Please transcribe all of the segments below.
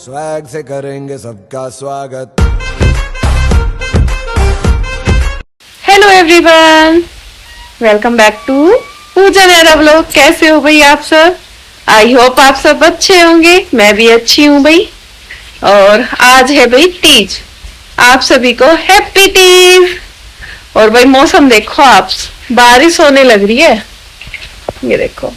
Swag से करेंगे सबका स्वागत। Hello everyone, welcome back to Pooja Nehra vlog. कैसे हो भाई आप सब? आई होप आप सब अच्छे होंगे। मैं भी अच्छी हूँ भाई। और आज है भाई तीज। आप सभी को हैप्पी तीज। और भाई मौसम देखो आप, बारिश होने लग रही है। ये देखो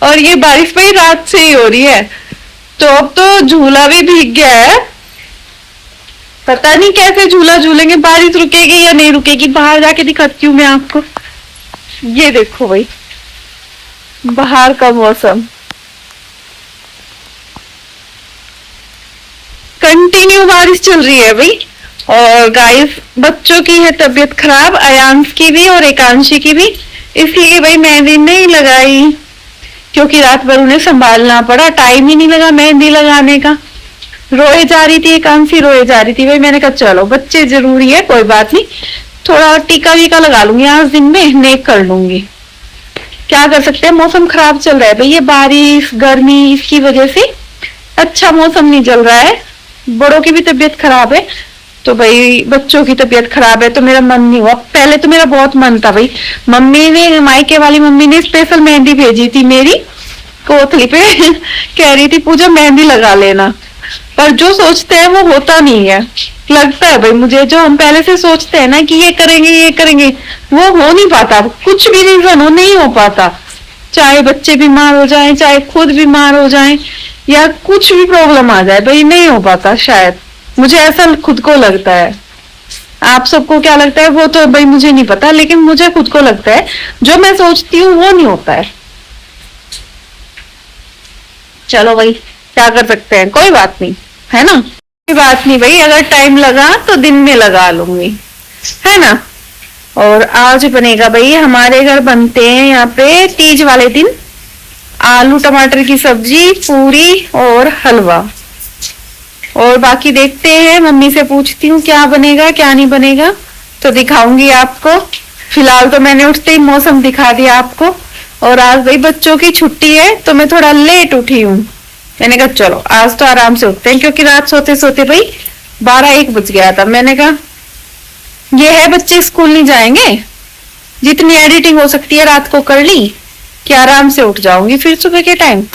और ये बारिश भाई रात से ही हो रही है, तो अब तो झूला भी भीग गया है। पता नहीं कैसे झूला झूलेंगे, बारिश रुकेगी या नहीं रुकेगी। बाहर जाके दिखाती हूँ मैं आपको। ये देखो भाई बाहर का मौसम, कंटिन्यू बारिश चल रही है भाई। और गाइस बच्चों की है तबीयत खराब, अयांश की भी और एकांशी की भी, इसलिए भाई मेहंदी नहीं लगाई, क्योंकि रात भर उन्हें संभालना पड़ा, टाइम ही नहीं लगा मेहंदी लगाने का। रोए जा रही थी एकांशी, रोए जा रही थी भाई। मैंने कहा चलो बच्चे जरूरी है, कोई बात नहीं, थोड़ा टीका वीका लगा लूंगी आज दिन में, नेक कर लूंगी। क्या कर सकते हैं, मौसम खराब चल रहा है भाई। ये बारिश गर्मी इसकी वजह से अच्छा मौसम नहीं चल रहा है। बड़ों की भी तबीयत खराब है, तो भाई बच्चों की तबीयत खराब है, तो मेरा मन नहीं हुआ। पहले तो मेरा बहुत मन था भाई। मम्मी ने, मायके वाली मम्मी ने स्पेशल मेहंदी भेजी थी मेरी कोथली पे कह रही थी पूजा मेहंदी लगा लेना, पर जो सोचते हैं वो होता नहीं है। लगता है भाई मुझे, जो हम पहले से सोचते हैं ना कि ये करेंगे, वो हो नहीं पाता। कुछ भी रीजन हो, नहीं हो पाता। चाहे बच्चे बीमार हो जाएं, चाहे खुद बीमार हो जाएं, या कुछ भी प्रॉब्लम आ जाए भाई, नहीं हो पाता शायद। मुझे ऐसा खुद को लगता है। आप सबको क्या लगता है वो तो भाई मुझे नहीं पता, लेकिन मुझे खुद को लगता है जो मैं सोचती हूँ वो नहीं होता है। चलो भाई क्या कर सकते हैं, कोई बात नहीं, है ना। कोई बात नहीं भाई, अगर टाइम लगा तो दिन में लगा लूंगी, है ना। और आज बनेगा भाई, हमारे घर बनते हैं यहाँ पे तीज वाले दिन आलू टमाटर की सब्जी, पूरी और हलवा। और बाकी देखते हैं, मम्मी से पूछती हूँ क्या बनेगा क्या नहीं बनेगा, तो दिखाऊंगी आपको। फिलहाल तो मैंने उठते ही मौसम दिखा दिया आपको। और आज भाई बच्चों की छुट्टी है, तो मैं थोड़ा लेट उठी हूँ। मैंने कहा चलो आज तो आराम से उठते हैं, क्योंकि रात सोते सोते भाई 12-1 बज गया था। मैंने कहा ये है बच्चे स्कूल नहीं जाएंगे, जितनी एडिटिंग हो सकती है रात को कर ली, कि आराम से उठ जाऊंगी फिर सुबह के टाइम।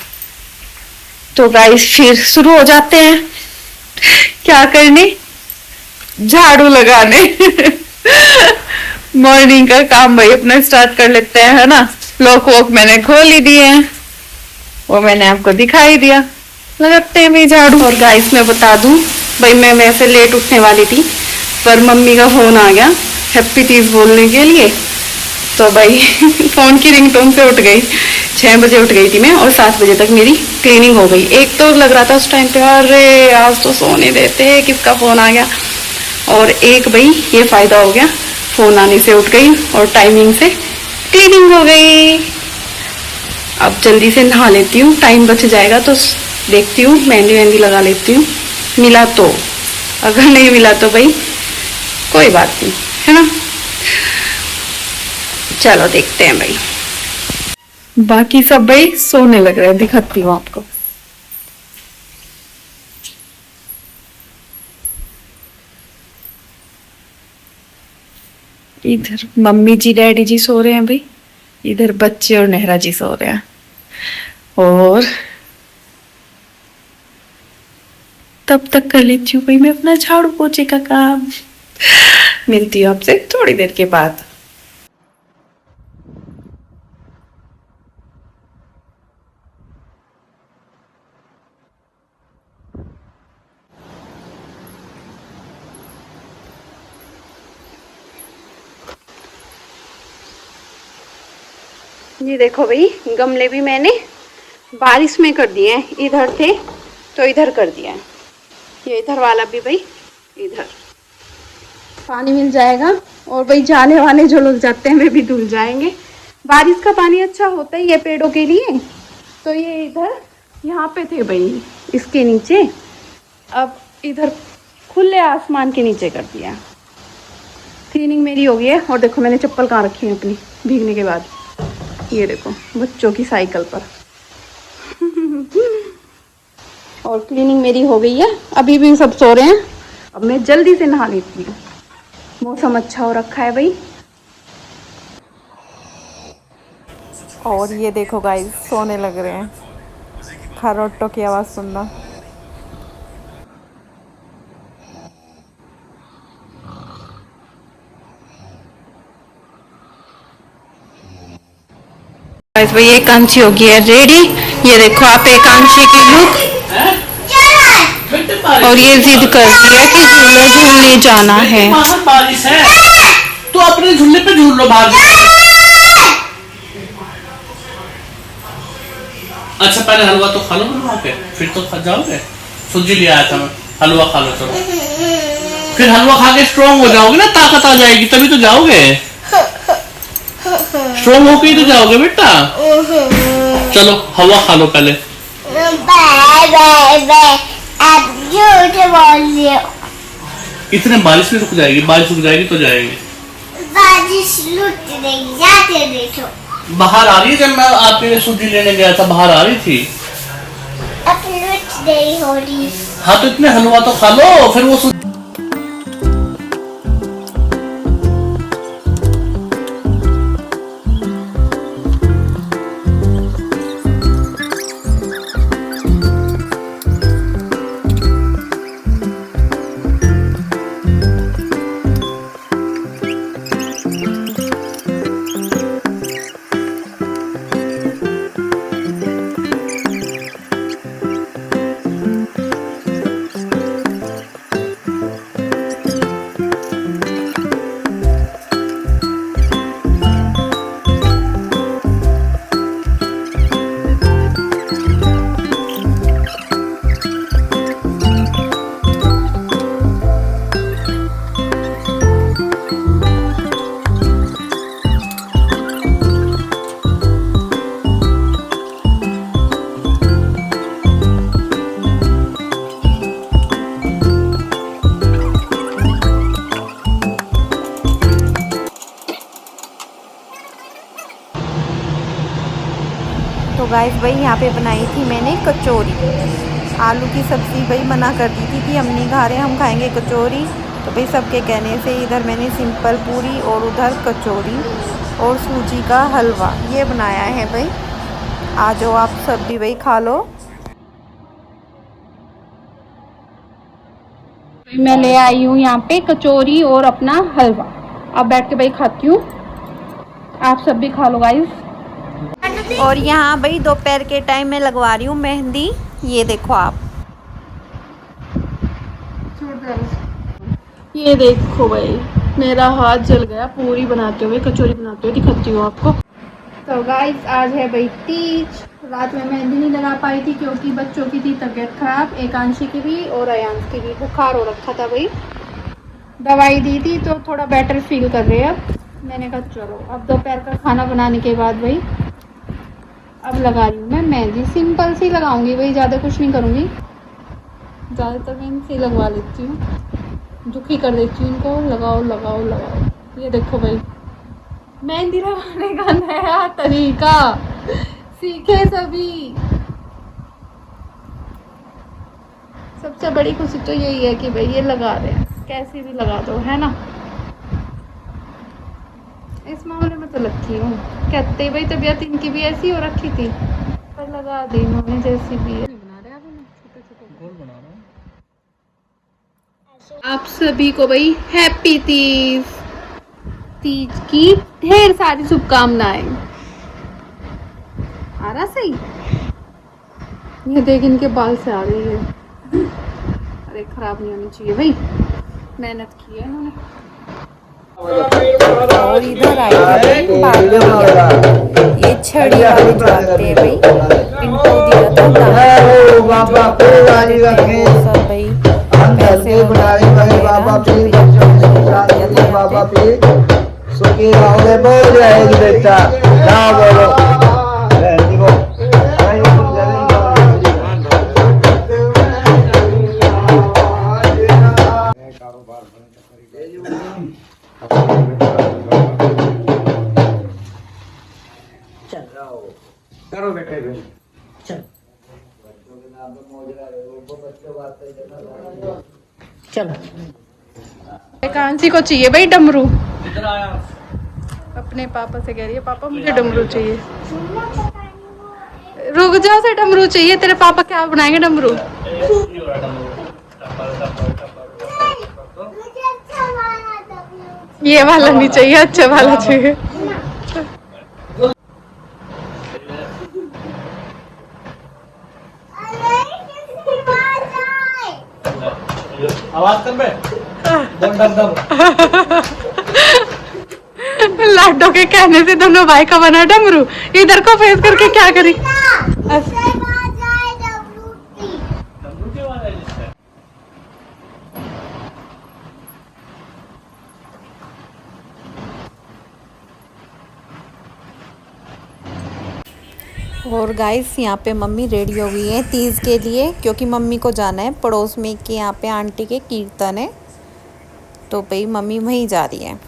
तो गाइस फिर शुरू हो जाते हैं। क्या करने, झाड़ू लगाने मॉर्निंग का काम भाई अपना स्टार्ट कर लेते हैं, है ना। लॉक वॉक मैंने खोल ही दिए हैं, वो मैंने आपको दिखाई दिया। लगाते हैं भाई झाड़ू। और गाइस मैं बता दूं भाई, मैं वैसे लेट उठने वाली थी, पर मम्मी का फोन आ गया हैप्पी तीज बोलने के लिए। तो भाई फोन की रिंगटोन से उठ गई। 6 बजे उठ गई थी मैं, और 7 बजे तक मेरी क्लीनिंग हो गई। एक तो लग रहा था उस टाइम पे अरे आज तो सोने देते, किसका फोन आ गया। और एक भाई ये फायदा हो गया, फोन आने से उठ गई और टाइमिंग से क्लीनिंग हो गई। अब जल्दी से नहा लेती हूँ, टाइम बच जाएगा तो देखती हूँ मेहंदी वेहंदी लगा लेती हूँ, मिला तो। अगर नहीं मिला तो भाई कोई बात नहीं, है ना। चलो देखते हैं भाई। बाकी सब भाई सोने लग रहे हैं, दिखाती हूँ आपको। इधर मम्मी जी डैडी जी सो रहे हैं भाई, इधर बच्चे और नेहरा जी सो रहे हैं। और तब तक कर लेती हूँ भाई मैं अपना झाड़ू पोछे का काम। मिलती हूँ आपसे थोड़ी देर के बाद। ये देखो भाई गमले भी मैंने बारिश में कर दिए हैं, इधर थे तो इधर कर दिया है। ये इधर वाला भी भाई इधर पानी मिल जाएगा। और भाई जाले वाले जो लोग जाते हैं वे भी धुल जाएंगे। बारिश का पानी अच्छा होता ही है पेड़ों के लिए। तो ये इधर यहाँ पे थे भाई इसके नीचे, अब इधर खुले आसमान के नीचे कर दिया। क्लीनिंग मेरी हो गई है। और देखो मैंने चप्पल कहाँ रखी है अपनी भीगने के बाद। ये देखो बच्चों की साइकिल पर। और क्लीनिंग मेरी हो गई है, अभी भी सब सो रहे हैं। अब मैं जल्दी से नहा लेती हूँ, मौसम अच्छा हो रखा है भाई। और ये देखो गाइस सोने लग रहे हैं, खरोटों की आवाज़ सुनना। गाइस भाई एकांशी हो गई है रेडी। ये देखो आप एकांशी की लुक। और ये जिद कर रही है कि झूले झूलने जाना है। बारिश है तो अपने झूले पे झूल लो बाहर जाके। अच्छा पहले हलवा तो खा लो बनवा के, फिर तो जाओगे। सूजी ले आया था मैं, हलवा खा लो चलो। फिर हलवा खा के स्ट्रॉन्ग हो जाओगे ना, ताकत आ जाएगी तभी तो जाओगे। स्ट्रॉन्ग होके ही तो जाओगे बेटा। चलो हलवा खा लो पहले। इतने बारिश में रुक जाएगी, बारिश रुक जाएगी तो जाएंगे। बारिश लुट रही जाते देखो। बाहर आ रही है, जब मैं आपके लिए सूजी लेने गया था बाहर आ रही थी। अब लुट नहीं हो रही। हाँ तो इतने हलवा तो खा लो, फिर वो तो गाइस भाई यहाँ पे बनाई थी मैंने कचौरी। आलू की सब्ज़ी भाई मना कर दी थी कि हम नहीं खा रहे, हम खाएंगे कचौरी। तो भाई सबके कहने से इधर मैंने सिंपल पूरी और उधर कचौरी और सूजी का हलवा ये बनाया है भाई। आ जाओ आप सब भी भाई खा लो। मैं ले आई हूँ यहाँ पे कचौरी और अपना हलवा, अब बैठ के भाई खाती हूँ, आप सब भी खा लो गाइस। और यहाँ भाई दोपहर के टाइम में लगवा रही हूँ मेहंदी, ये देखो आप। ये देखो भाई मेरा हाथ जल गया पूरी बनाते हुए, कचौरी बनाते हुए दिखाती हूँ आपको। तो गाइस आज है भाई तीज। रात में मेहंदी नहीं लगा पाई थी क्योंकि बच्चों की थी तबीयत खराब, एकांशी की भी और अयांश की भी बुखार हो रखा था भाई। दवाई दी थी तो थोड़ा बेटर फील कर रहे हैं अब। मैंने कहा चलो अब दोपहर का खाना बनाने के बाद भाई अब लगा रही हूँ मैं मेहंदी। सिंपल सी लगाऊंगी भाई, ज़्यादा कुछ नहीं करूँगी। ज़्यादातर मैं इनसे लगवा लेती हूँ, दुखी कर देती हूँ इनको, लगाओ लगाओ लगाओ। ये देखो भाई मेहंदी लगाने का नया तरीका सीखे सभी। सबसे बड़ी खुशी तो यही है कि भाई ये लगा रहे हैं, कैसे भी लगा दो, है ना। इस मामले में तो लकी हूँ, कहते भाई तबीयत इनकी भी ऐसी हो रखी थी पर लगा दी इन्होंने जैसी भी है। आप सभी को भाई हैप्पी तीज, तीज की ढेर सारी शुभकामनाएं। आ रहा सही, ये देख इनके बाल से आ रही है। अरे खराब नहीं होनी चाहिए भाई, मेहनत की है इन्होंने। और इधर आई है भाई ये छड़ी वाले जो आते हैं भाई, इनको दिया था सब भाई पैसे बाबा सुखी रहोगे बोल जाएगी बेटा, ना बोलो। बैठे हुए। चलो चलो। कांसी को चाहिए भाई डमरू, इधर आया। अपने पापा से कह रही है पापा मुझे डमरू चाहिए। रुक जाओ से डमरू चाहिए, तेरे पापा क्या बनाएंगे डमरू। ये वाला नहीं चाहिए, अच्छा वाला चाहिए। आवाज कर बे। दम दम दम। लाडो के कहने से दोनों भाई का बना डमरू, इधर को फेस करके क्या करी। डमरू की आवाज है जिससे। और गाइस यहाँ पे मम्मी रेडी हो गई है तीज के लिए, क्योंकि मम्मी को जाना है पड़ोस में कि यहाँ पे आंटी के कीर्तन है, तो भाई मम्मी वहीं जा रही है।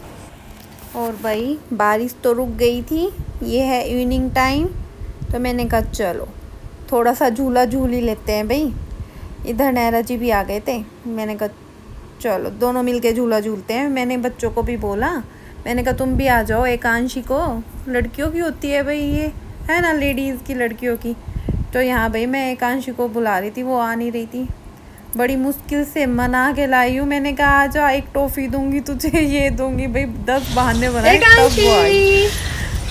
और भाई बारिश तो रुक गई थी, ये है इवनिंग टाइम, तो मैंने कहा चलो थोड़ा सा झूला झूल ही लेते हैं भाई। इधर नैरा जी भी आ गए थे, मैंने कहा चलो दोनों मिलके झूला झूलते हैं। मैंने बच्चों को भी बोला, मैंने कहा तुम भी आ जाओ, एकांशी को, लड़कियों की होती है भाई ये, है ना, लेडीज़ की, लड़कियों की। तो यहाँ भाई मैं एकांशी को बुला रही थी, वो आ नहीं रही थी, बड़ी मुश्किल से मना के लाई हूँ। मैंने कहा आ जा, एक टॉफ़ी दूंगी तुझे, ये दूंगी, भाई 10 बहाने बनाए तब वो आई।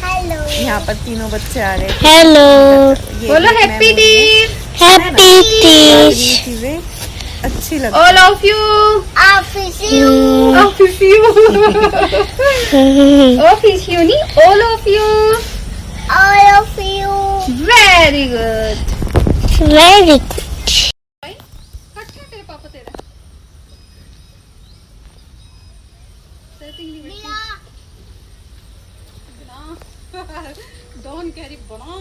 हेलो यहाँ पर तीनों बच्चे आ गए। हेलो बोलो हैप्पी तीज, हैप्पी ये चीज़ें अच्छी लगती all of you, office you office you, office you नहीं, all of you, all of you very good. Very तेरे पापा तेरा डोंट कैरी बना।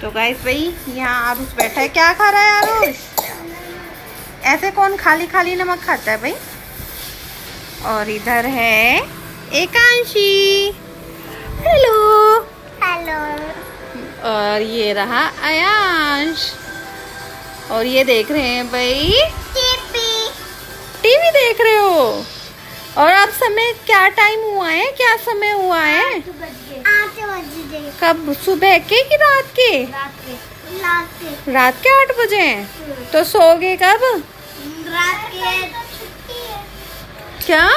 तो गाइस भाई यहाँ आरुष बैठा है, क्या खा रहा है आरुष? ऐसे कौन खाली खाली नमक खाता है भाई? और इधर है एकांशी, हेलो। हेलो और ये रहा अयांश, और ये देख रहे हैं भाई टीवी देख रहे हो। और अब समय क्या टाइम हुआ है, क्या समय हुआ है? 8 बजे कब, सुबह के कि रात के? रात के 8 बजे हैं। तो सोगे कब? रात के क्या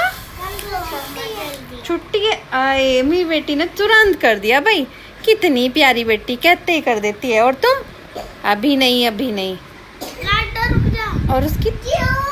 जल्दी छुट्टी है? आए मेरी बेटी ने तुरंत कर दिया भाई, कितनी प्यारी बेटी, कहते ही कर देती है। और तुम? अभी नहीं, अभी नहीं। रुक जा। और उसकी क्यों?